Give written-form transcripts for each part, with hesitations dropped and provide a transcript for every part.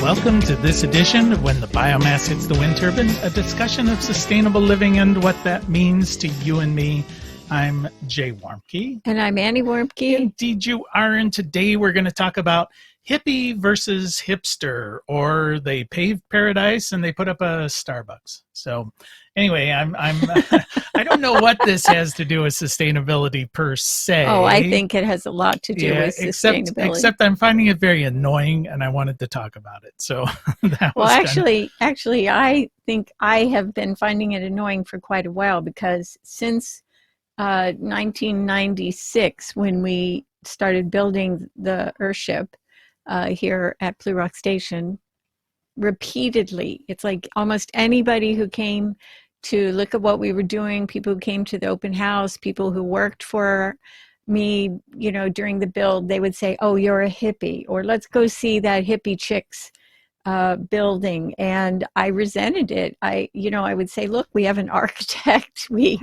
Welcome to this edition of When the Biomass Hits the Wind Turbine, a discussion of sustainable living and what that means to you and me. I'm Jay Warmke. And I'm Annie Warmke. Indeed you are, and today we're going to talk about hippie versus hipster, or they paved paradise and they put up a Starbucks. So anyway, I don't know what this has to do with sustainability per se. Oh, I think it has a lot to do with sustainability. Except I'm finding it very annoying, and I wanted to talk about it. So actually, I think I have been finding it annoying for quite a while, because since 1996, when we started building the Earthship here at Blue Rock Station, repeatedly, it's like almost anybody who came to look at what we were doing, people who came to the open house, people who worked for me, you know, during the build, they would say, "Oh, you're a hippie," or "Let's go see that hippie chicks building." And I resented it. I would say, "Look, we have an architect, we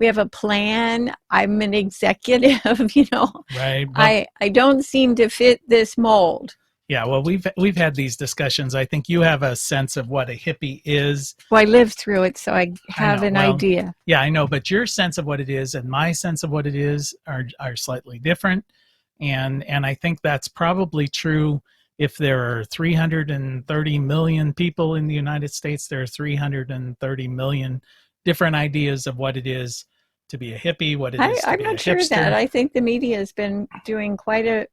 have a plan. I'm an executive, Right. Well, I don't seem to fit this mold." Yeah, well, we've had these discussions. I think you have a sense of what a hippie is. Well, I lived through it, so I have an idea. Yeah, I know, but your sense of what it is and my sense of what it is are slightly different. And I think that's probably true. If there are 330 million people in the United States, there are 330 million different ideas of what it is to be a hippie, what it is to be a hipster. I'm not sure of that. I think the media has been doing quite a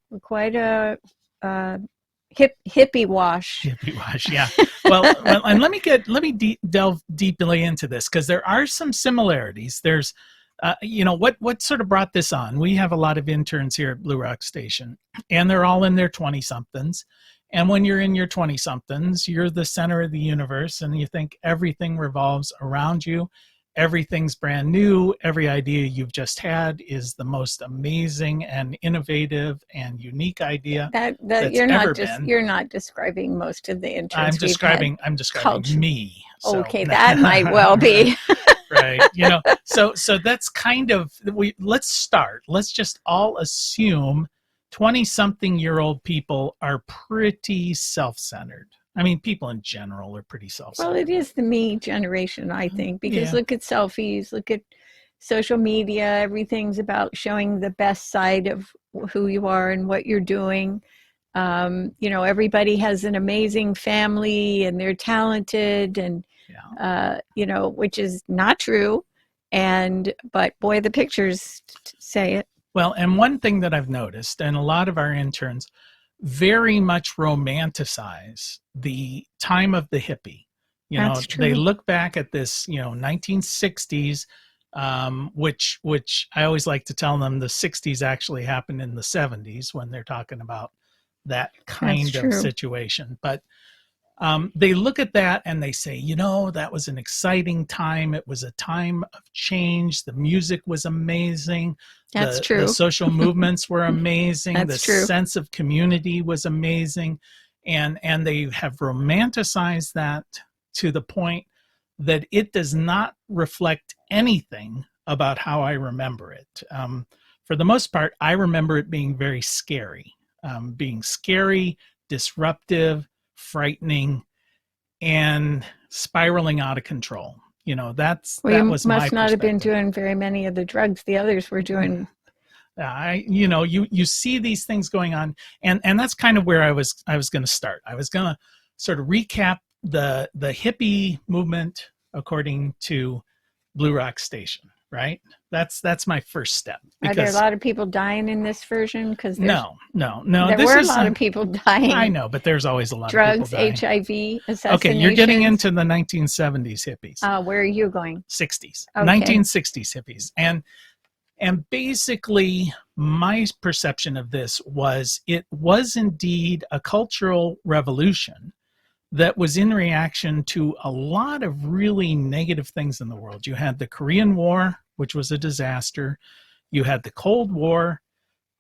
hippie wash. Hippie wash, yeah. Well, and let me delve deeply into this, because there are some similarities. There's, what sort of brought this on? We have a lot of interns here at Blue Rock Station, and they're all in their 20-somethings. And when you're in your 20-somethings, you're the center of the universe, and you think everything revolves around you. Everything's brand new. Every idea you've just had is the most amazing and innovative and unique idea that's ever been. You're not describing most of the interns. I'm describing me. So. Okay, that might well be. Right. So that's kind of, let's start. Let's just all assume 20-something-year-old people are pretty self-centered. I mean, people in general are pretty self-centered. Well, it is the me generation, I think, because look at selfies, look at social media. Everything's about showing the best side of who you are and what you're doing. Everybody has an amazing family and they're talented, and which is not true. But boy, the pictures say it. Well, and one thing that I've noticed, and a lot of our interns very much romanticize the time of the hippie. That's true. They look back at this, 1960s, which I always like to tell them the 60s actually happened in the 70s when they're talking about that kind of situation. But they look at that and they say, that was an exciting time. It was a time of change. The music was amazing. That's true. The social movements were amazing. That's true. Sense of community was amazing. And they have romanticized that to the point that it does not reflect anything about how I remember it. For the most part, I remember it being very scary, disruptive, frightening, and spiraling out of control. That was my perspective. You must not have been doing very many of the drugs the others were doing. You see these things going on, and that's kind of where I was going to start. I was going to sort of recap the hippie movement according to Blue Rock Station. Right? That's my first step. Are there a lot of people dying in this version? Because no. There were a lot of people dying. I know, but there's always a lot drugs, of people dying. HIV, assassinations. Okay, you're getting into the 1970s hippies. Where are you going? 60s, okay. 1960s hippies, and basically my perception of this was it was indeed a cultural revolution that was in reaction to a lot of really negative things in the world. You had the Korean War, which was a disaster. You had the Cold War,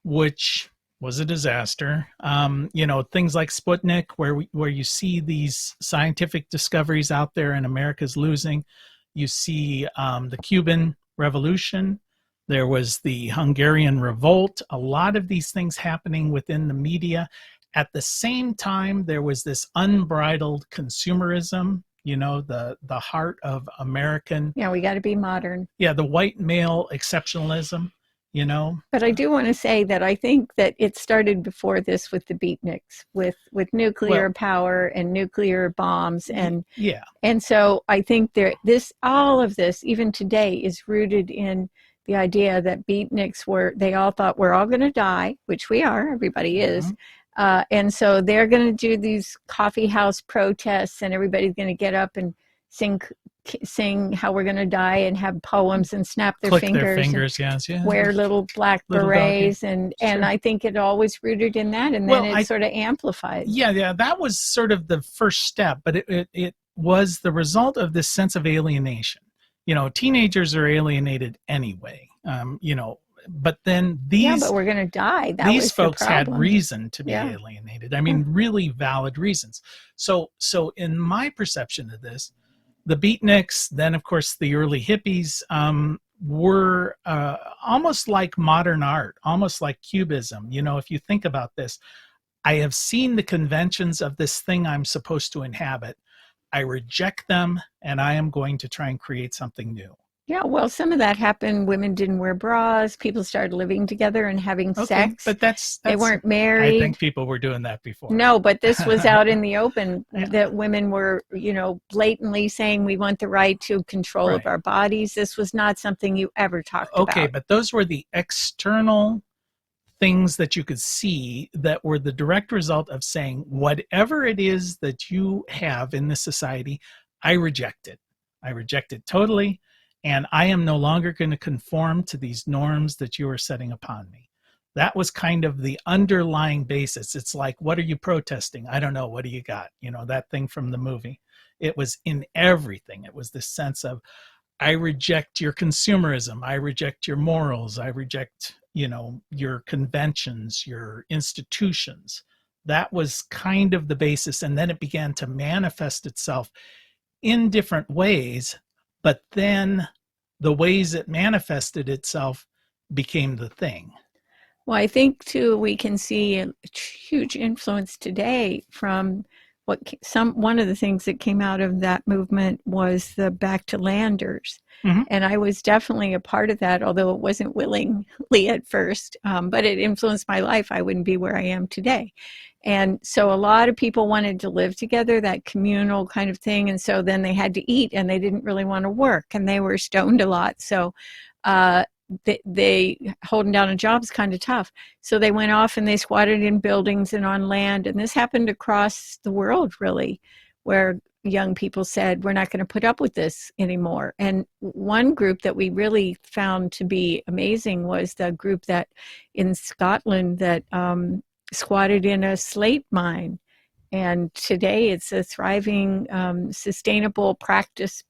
which was a disaster. Things like Sputnik, where you see these scientific discoveries out there and America's losing. You see the Cuban Revolution. There was the Hungarian Revolt. A lot of these things happening within the media. At the same time, there was this unbridled consumerism, the heart of American. Yeah, we got to be modern. Yeah, the white male exceptionalism, But I do want to say that I think that it started before this with the beatniks, with nuclear power and nuclear bombs, and yeah. And so I think all of this, even today, is rooted in the idea that beatniks they all thought we're all going to die, which we are, everybody is. And so they're going to do these coffee house protests, and everybody's going to get up and sing how we're going to die and have poems and snap their fingers, yes, yeah. Wear little black berets. And I think it always rooted in that. And then it sort of amplified. Yeah. That was sort of the first step, but it was the result of this sense of alienation. Teenagers are alienated anyway, but then but we're going to die. These folks had reason to be alienated. I mean, really valid reasons. So in my perception of this, the beatniks, then of course the early hippies, were almost like modern art, almost like cubism. If you think about this, I have seen the conventions of this thing I'm supposed to inhabit. I reject them, and I am going to try and create something new. Yeah, well, some of that happened. Women didn't wear bras. People started living together and having sex. But they weren't married. I think people were doing that before. No, but this was out in the open, that women were, blatantly saying we want the right to control of our bodies. This was not something you ever talked about. Okay, but those were the external things that you could see that were the direct result of saying, whatever it is that you have in this society, I reject it. I reject it totally. And I am no longer going to conform to these norms that you are setting upon me. That was kind of the underlying basis. It's like, what are you protesting? I don't know. What do you got? That thing from the movie. It was in everything. It was this sense of, I reject your consumerism. I reject your morals. I reject, your conventions, your institutions. That was kind of the basis. And then it began to manifest itself in different ways. But then the ways it manifested itself became the thing. Well, I think, too, we can see a huge influence today from one of the things that came out of that movement was the back to landers. Mm-hmm. And I was definitely a part of that, although it wasn't willingly at first, but it influenced my life. I wouldn't be where I am today. And so a lot of people wanted to live together, that communal kind of thing. And so then they had to eat, and they didn't really want to work, and they were stoned a lot. So they holding down a job is kind of tough. So they went off and they squatted in buildings and on land. And this happened across the world, really, where young people said, we're not going to put up with this anymore. And one group that we really found to be amazing was the group that in Scotland that squatted in a slate mine. And today it's a thriving, sustainable practice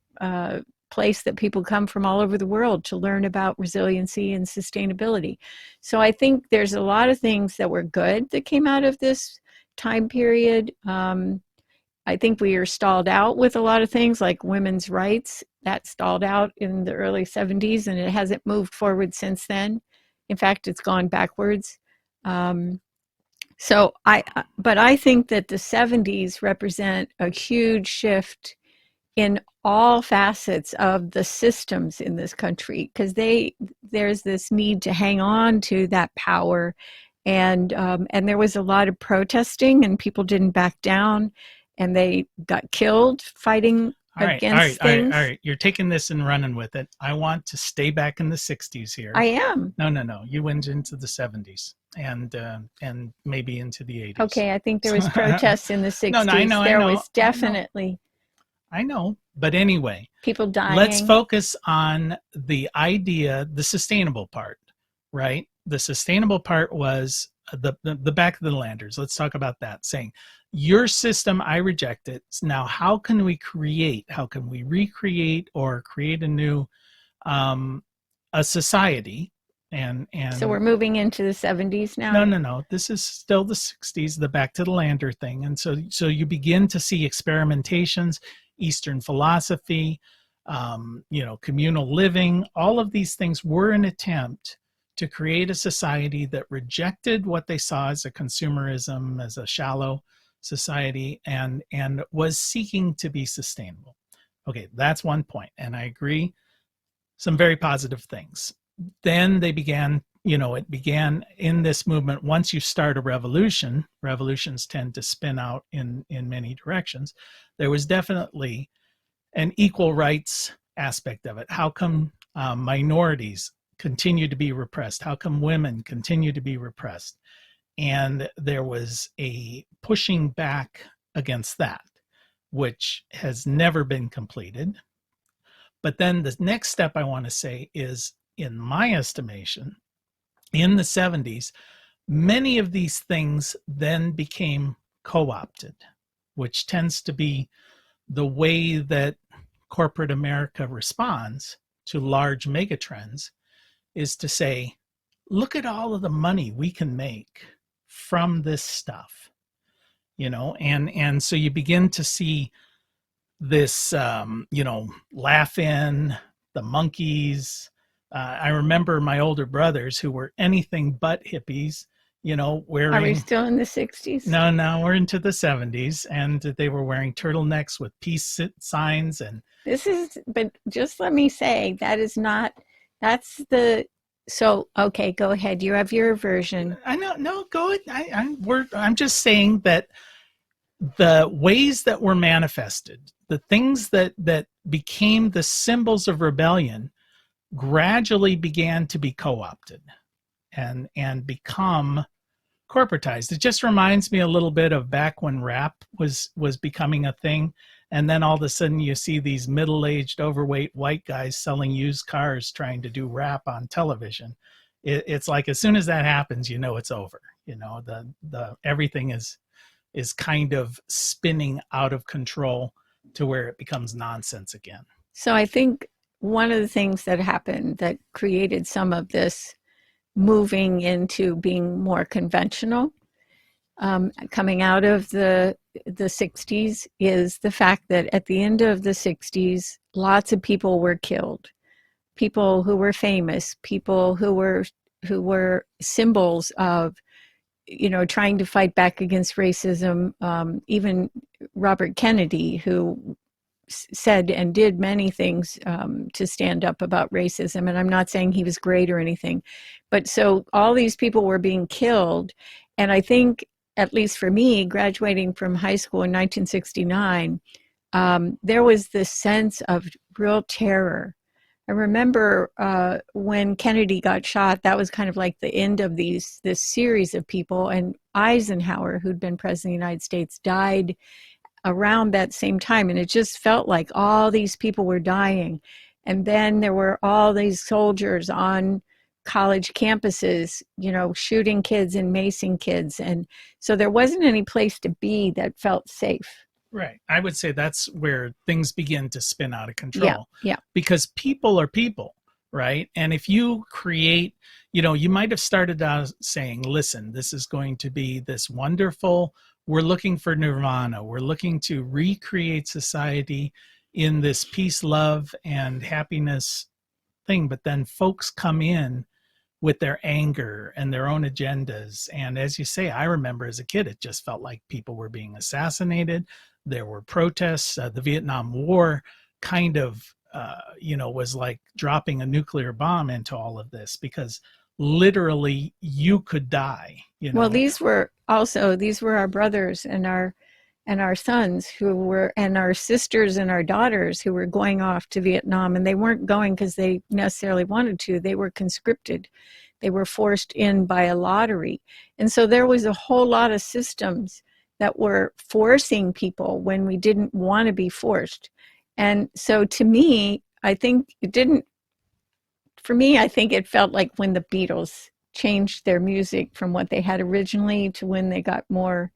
place that people come from all over the world to learn about resiliency and sustainability. So I think there's a lot of things that were good that came out of this time period. I think we are stalled out with a lot of things like women's rights. That stalled out in the early 70s, and it hasn't moved forward since then. In fact, it's gone backwards. But I think that the 70s represent a huge shift in all facets of the systems in this country, because there's this need to hang on to that power, and there was a lot of protesting, and people didn't back down, and they got killed fighting against things. All right. You're taking this and running with it. I want to stay back in the 60s here. I am. No. You went into the 70s and maybe into the 80s. Okay, I think there was protests in the 60s. No, I know. There was definitely. I know. But anyway, people dying. Let's focus on the idea, the sustainable part, right? The sustainable part was the back of the landers. Let's talk about that, saying, your system, I reject it. Now, how can we recreate or create a new a society? And so we're moving into the 70s now? No. This is still the 60s, the back to the lander thing. And so you begin to see experimentations, Eastern philosophy, communal living. All of these things were an attempt to create a society that rejected what they saw as a consumerism, as a shallow society, and was seeking to be sustainable. Okay, that's one point, and I agree. Some very positive things. Then they began, it began in this movement. Once you start a revolution, revolutions tend to spin out in many directions. There was definitely an equal rights aspect of it. How come minorities continue to be repressed? How come women continue to be repressed? And there was a pushing back against that, which has never been completed. But then the next step I want to say is, in my estimation, in the 70s, many of these things then became co-opted, which tends to be the way that corporate America responds to large megatrends, is to say, look at all of the money we can make from this stuff, and so you begin to see this, laugh in, the monkeys. I remember my older brothers who were anything but hippies, wearing... Are we still in the 60s? No, we're into the 70s, and they were wearing turtlenecks with peace signs. And but just let me say, okay, go ahead. You have your version. I know, no, go ahead. I'm just saying that the ways that were manifested, the things that became the symbols of rebellion, gradually began to be co-opted and become corporatized. It just reminds me a little bit of back when rap was becoming a thing, and then all of a sudden you see these middle-aged, overweight white guys selling used cars trying to do rap on television. It's like, as soon as that happens, it's over. The everything is kind of spinning out of control to where it becomes nonsense again. So I think one of the things that happened that created some of this moving into being more conventional, coming out of the 60s, is the fact that at the end of the 60s, lots of people were killed. People who were famous, people who were symbols of, trying to fight back against racism. Even Robert Kennedy, who said and did many things to stand up about racism. And I'm not saying he was great or anything, but so all these people were being killed. And I think, at least for me, graduating from high school in 1969, there was this sense of real terror. I remember when Kennedy got shot, that was kind of like the end of this series of people. And Eisenhower, who'd been president of the United States, died around that same time. And it just felt like all these people were dying. And then there were all these soldiers on college campuses, shooting kids and macing kids. And so there wasn't any place to be that felt safe. Right. I would say that's where things begin to spin out of control. Yeah. Because people are people, right? And if you create, you might have started out saying, listen, this is going to be this wonderful, we're looking for nirvana. We're looking to recreate society in this peace, love, and happiness thing. But then folks come in with their anger and their own agendas. And as you say, I remember as a kid, it just felt like people were being assassinated. There were protests. The Vietnam War kind of, was like dropping a nuclear bomb into all of this, because literally you could die. Well, these were our brothers and our sons and our sisters and our daughters who were going off to Vietnam, and they weren't going because they necessarily wanted to. They were conscripted. They were forced in by a lottery. And so there was a whole lot of systems that were forcing people when we didn't want to be forced. And so to me, I think it felt like when the Beatles changed their music from what they had originally to when they got more,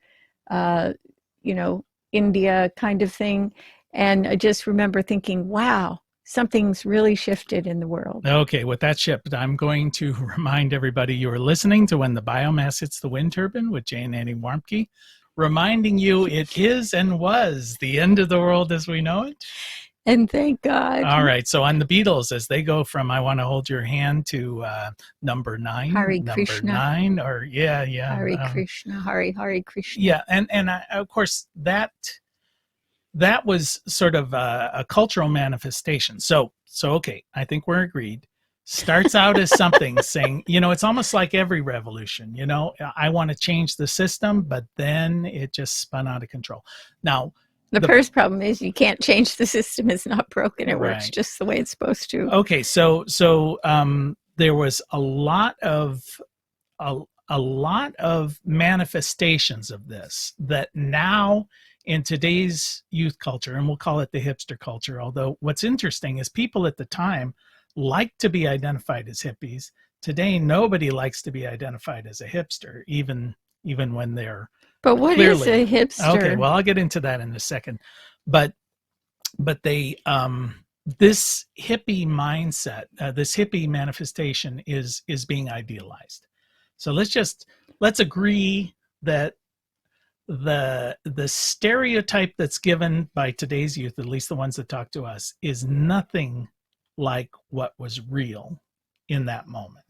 India kind of thing. And I just remember thinking, wow, something's really shifted in the world. Okay, with that shift, I'm going to remind everybody you are listening to When the Biomass Hits the Wind Turbine with Jay and Annie Warmke, reminding you it is and was the end of the world as we know it. And thank God. All right. So on the Beatles, as they go from "I Want to Hold Your Hand" to number 9, Hare number Krishna. 9, or yeah. Hare Krishna, Hare Krishna. Yeah, and of course that was sort of a cultural manifestation. So okay, I think we're agreed. Starts out as something saying, it's almost like every revolution, I want to change the system, but then it just spun out of control. Now, the first problem is you can't change the system. It's not broken. It works right. just the way it's supposed to. Okay, so there was a lot of manifestations of this that now in today's youth culture, and we'll call it the hipster culture, although what's interesting is people at the time liked to be identified as hippies. Today, nobody likes to be identified as a hipster, even when they're But what clearly, is a hipster? Okay, well, I'll get into that in a second. But they this hippie mindset, this hippie manifestation is being idealized. So let's agree that the stereotype that's given by today's youth, at least the ones that talk to us, is nothing like what was real in that moment.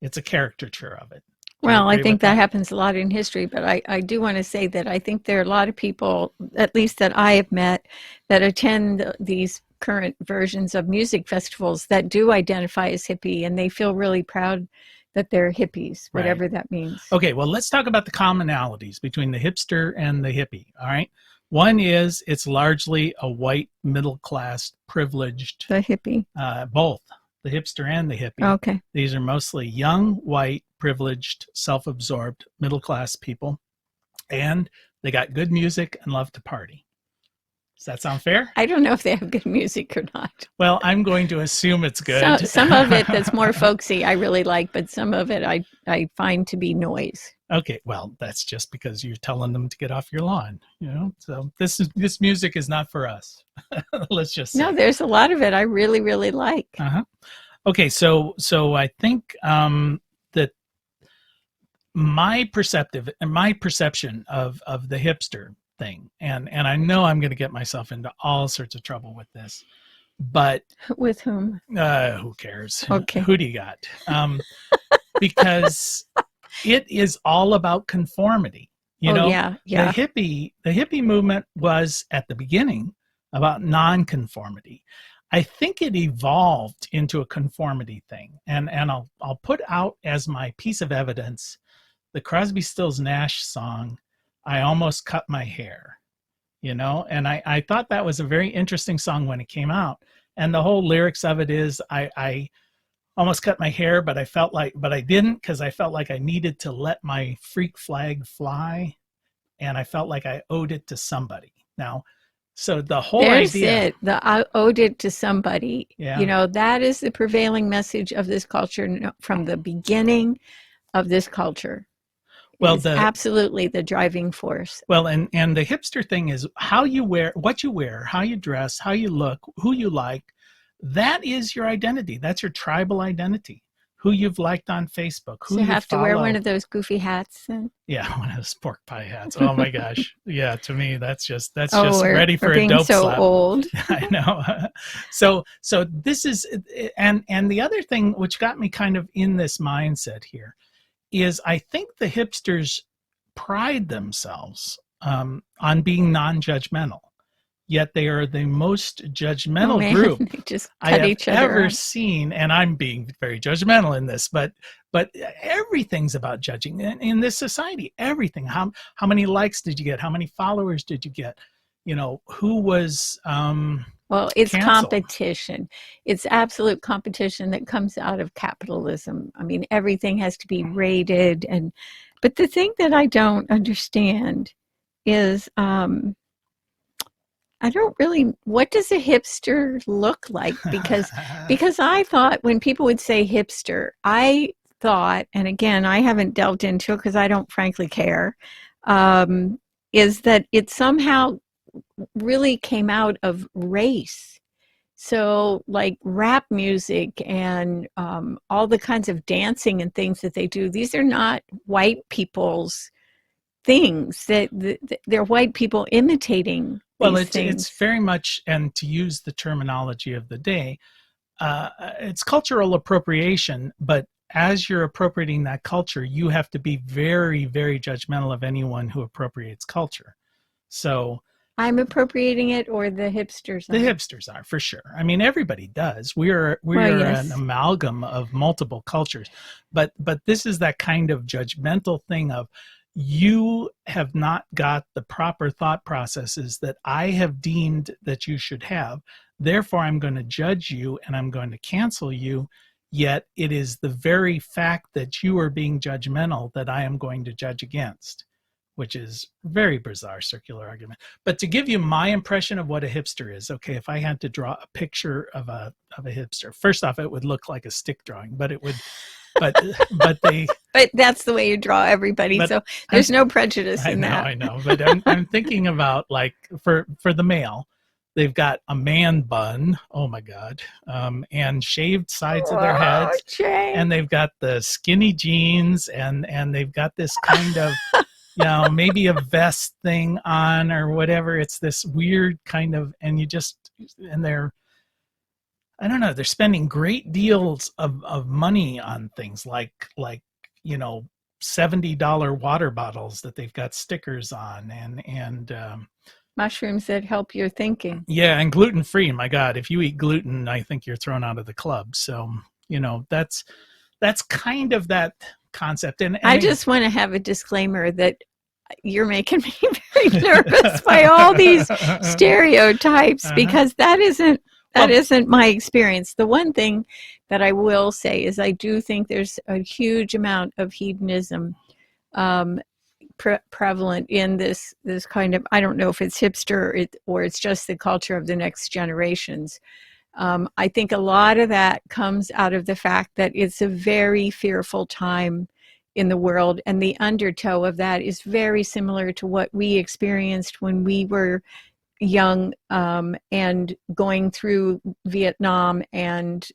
It's a caricature of it. Well, I think that happens a lot in history, but I do want to say that I think there are a lot of people, at least that I have met, that attend these current versions of music festivals that do identify as hippie, and they feel really proud that they're hippies, whatever Right. that means. Okay, well, let's talk about the commonalities between the hipster and the hippie, all right? One is it's largely a white, middle-class, privileged... The hippie. Both, the hipster and the hippie. Okay. These are mostly young, white, privileged, self-absorbed, middle-class people, and they got good music and love to party. Does that sound fair? I don't know if they have good music or not. Well, I'm going to assume it's good. Some of it that's more folksy I really like, but some of it I find to be noise. Okay, well, that's just because you're telling them to get off your lawn, So this music is not for us. Let's just say. No, there's a lot of it I really, really like. Uh-huh. Okay, so I think that my perception of the hipster thing, and I know I'm going to get myself into all sorts of trouble with this, but with whom? Who cares? Okay. Who do you got? Because it is all about conformity. Yeah. The hippie movement was at the beginning about non-conformity. I think it evolved into a conformity thing, and I'll put out as my piece of evidence the Crosby, Stills, Nash song, "I Almost Cut My Hair," and I thought that was a very interesting song when it came out. And the whole lyrics of it is, I almost cut my hair, but I didn't, because I felt like I needed to let my freak flag fly, and I felt like I owed it to somebody. Now, so the whole idea, I owed it to somebody. Yeah. That is the prevailing message of this culture from the beginning of this culture. Well, it's absolutely the driving force. Well, and the hipster thing is how you wear, what you wear, how you dress, how you look, who you like. That is your identity. That's your tribal identity. Who you've liked on Facebook. Who so you have to wear one of those goofy hats then? Yeah, one of those pork pie hats. Oh my gosh. Yeah, to me that's just we're ready for a dope so slap. Old. I know. So this is, and the other thing which got me kind of in this mindset here is I think the hipsters pride themselves on being non-judgmental, yet they are the most judgmental group I have ever seen. And I'm being very judgmental in this, but everything's about judging in this society. Everything. How many likes did you get? How many followers did you get? Who was well, it's canceled. Competition. It's absolute competition that comes out of capitalism. I mean, everything has to be rated. But the thing that I don't understand is I don't really, what does a hipster look like? Because I thought when people would say hipster, I thought, and again, I haven't delved into it because I don't frankly care, is that it somehow really came out of race. So like rap music and all the kinds of dancing and things that they do, these are not white people's things. That they're white people imitating Well, these it's things. very much, and to use the terminology of the day, it's cultural appropriation, but as you're appropriating that culture, you have to be very, very judgmental of anyone who appropriates culture. So I'm appropriating it, or the hipsters the are? hipsters are, for sure. I mean, everybody does. We Well, are an yes. amalgam of multiple cultures, but this is that kind of judgmental thing of, you have not got the proper thought processes that I have deemed that you should have. Therefore, I'm going to judge you and I'm going to cancel you. Yet it is the very fact that you are being judgmental that I am going to judge against, which is very bizarre circular argument. But to give you my impression of what a hipster is, okay, if I had to draw a picture of a hipster, first off, it would look like a stick drawing, but it would, but they, But that's the way you draw everybody, but so I'm, there's no prejudice in that. I know, but I'm thinking about, like, for the male, they've got a man bun. Oh my God. And shaved sides of their Oh, heads, Jay. and they've got the skinny jeans, and they've got this kind of, maybe a vest thing on or whatever. It's this weird kind of, and they're, I don't know, they're spending great deals of money on things like, $70 water bottles that they've got stickers on, and Mushrooms that help your thinking. yeah, and gluten free. My God, if you eat gluten, I think you're thrown out of the club. So, that's kind of that concept. And I just want to have a disclaimer that you're making me very nervous by all these stereotypes, because that isn't my experience. The one thing that I will say is I do think there's a huge amount of hedonism prevalent in this kind of, I don't know if it's hipster or it's just the culture of the next generations. I think a lot of that comes out of the fact that it's a very fearful time in the world, and the undertow of that is very similar to what we experienced when we were young, and going through Vietnam, and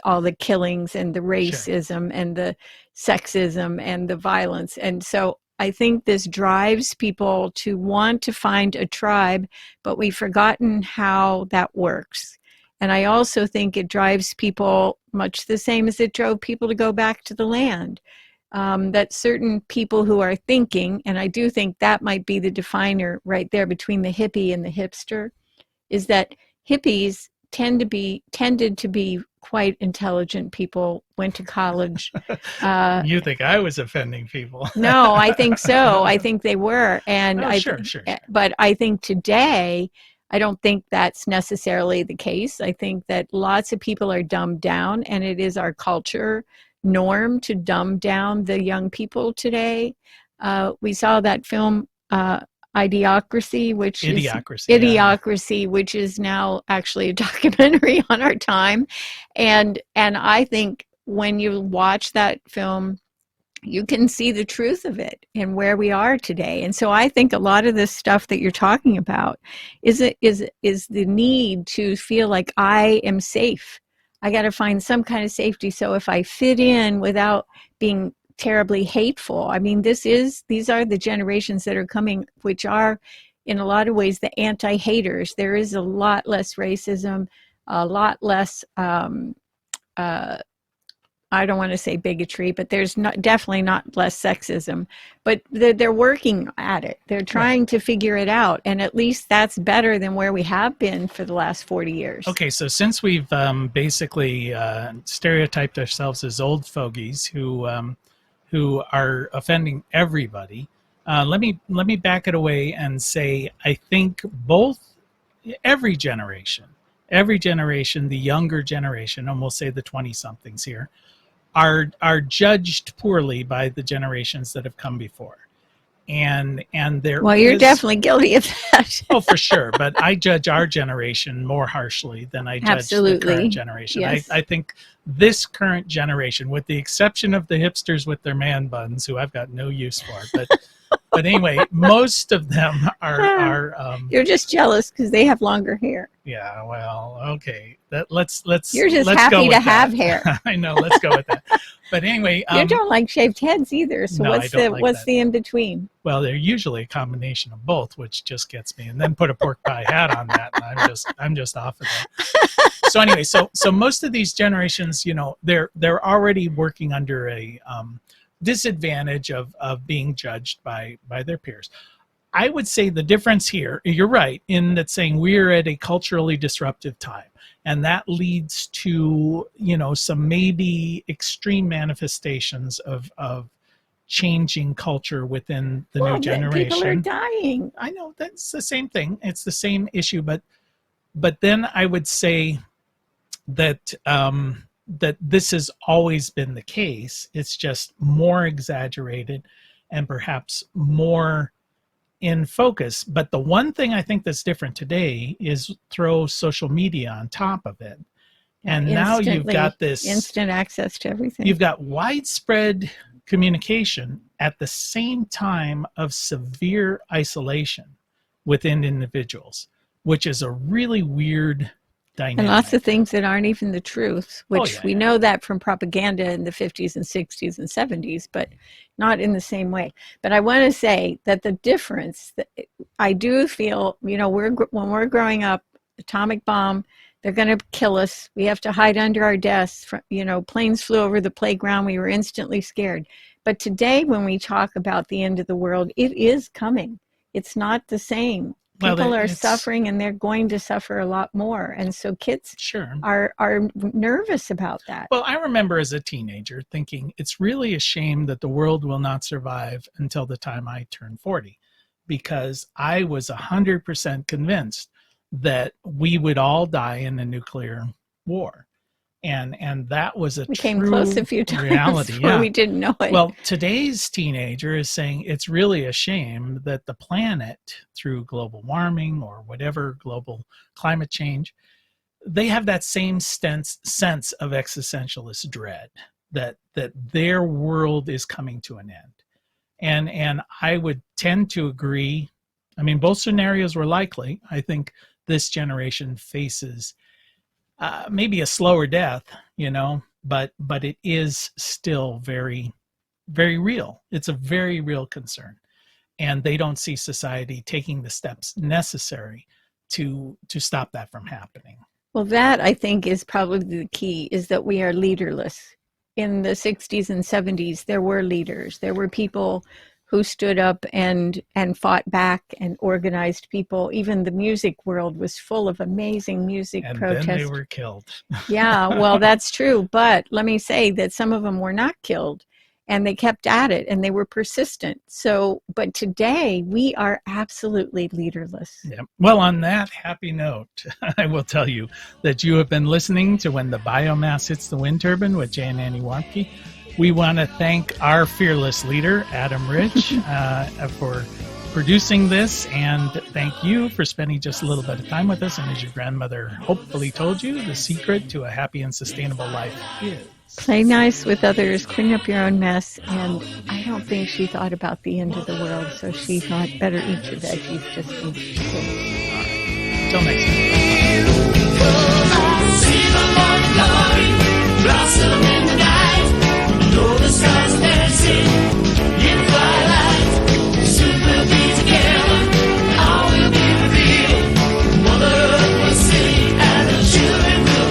all the killings and the racism, sure, and the sexism and the violence. And so I think this drives people to want to find a tribe, but we've forgotten how that works. And I also think it drives people much the same as it drove people to go back to the land. That certain people who are thinking, and I do think that might be the definer right there between the hippie and the hipster, is that hippies tended to be quite intelligent people, went to college. You think I was offending people? No, I think so. I think they were. And sure. But I think today, I don't think that's necessarily the case. I think that lots of people are dumbed down, and it is our culture norm to dumb down the young people today. We saw that film, Ideocracy, which is now actually a documentary on our time. And I think when you watch that film, you can see the truth of it and where we are today. And so I think a lot of this stuff that you're talking about is the need to feel like I am safe. I got to find some kind of safety. So if I fit in without being terribly hateful, I mean, these are the generations that are coming, which are in a lot of ways the anti-haters. There is a lot less racism, a lot less, I don't want to say bigotry, but there's definitely not less sexism, but they're working at it. They're trying to figure it out. And at least that's better than where we have been for the last 40 years. Okay. So since we've basically stereotyped ourselves as old fogies who are offending everybody, let me back it away and say, I think every generation, the younger generation, and we'll say the 20-somethings here, are judged poorly by the generations that have come before. And you're definitely guilty of that. Oh, for sure. But I judge our generation more harshly than I judge the current generation. Yes. I think this current generation, with the exception of the hipsters with their man buns, who I've got no use for, But anyway, most of them are You're just jealous because they have longer hair. yeah, well, okay. Let's You're just let's go happy with to have that. hair. I know, let's go with that. But anyway, You don't like shaved heads either. So no, I what's don't like what's that. the in between? well, they're usually a combination of both, which just gets me. And then put a pork pie hat on that, and I'm just off of that. So anyway, so most of these generations, they're already working under a disadvantage of being judged by their peers. I would say the difference here, you're right, in that saying we're at a culturally disruptive time. And that leads to, some maybe extreme manifestations of changing culture within the new generation. People are dying. I know that's the same thing. It's the same issue, but then I would say that that this has always been the case. It's just more exaggerated and perhaps more in focus. But the one thing I think that's different today is throw social media on top of it. And now you've got this instant access to everything. You've got widespread communication at the same time of severe isolation within individuals, which is a really weird dynamic. And lots of things that aren't even the truth, which we know that from propaganda in the 50s and 60s and 70s, but not in the same way. But I want to say that the difference, that I do feel, when we're growing up, atomic bomb, they're going to kill us. We have to hide under our desks. Planes flew over the playground. We were instantly scared. But today, when we talk about the end of the world, it is coming. It's not the same. People are suffering, and they're going to suffer a lot more. And so kids are nervous about that. Well, I remember as a teenager thinking it's really a shame that the world will not survive until the time I turn 40, because I was 100% convinced that we would all die in a nuclear war. And that was a we came close a few times reality. where we didn't know it. Well, today's teenager is saying it's really a shame that the planet, through global warming or whatever, global climate change, they have that same sense of existentialist dread that their world is coming to an end. And I would tend to agree. I mean, both scenarios were likely. I think this generation faces maybe a slower death, but it is still very, very real. It's a very real concern. And they don't see society taking the steps necessary to stop that from happening. Well, that I think is probably the key, is that we are leaderless. In the 60s and 70s, there were leaders. There were people who stood up and fought back and organized people. Even the music world was full of amazing music protests. And then they were killed. Yeah, well, that's true. But let me say that some of them were not killed, and they kept at it, and they were persistent. So, but today we are absolutely leaderless. Yeah. Well, on that happy note, I will tell you that you have been listening to When the Biomass Hits the Wind Turbine with Jay and Annie Warmke. We want to thank our fearless leader, Adam Rich, for producing this, and thank you for spending just a little bit of time with us. And as your grandmother hopefully told you, the secret to a happy and sustainable life is play nice with others, clean up your own mess. And I don't think she thought about the end of the world, so she thought better eat your veggies just in case. Till next time. Know the stars are dancing in the twilight. Soon we'll be together. All will be revealed. Mother Earth will sing, and the children will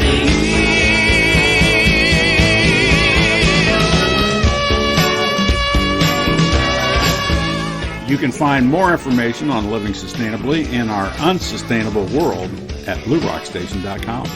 be. You can find more information on living sustainably in our unsustainable world at bluerockstation.com.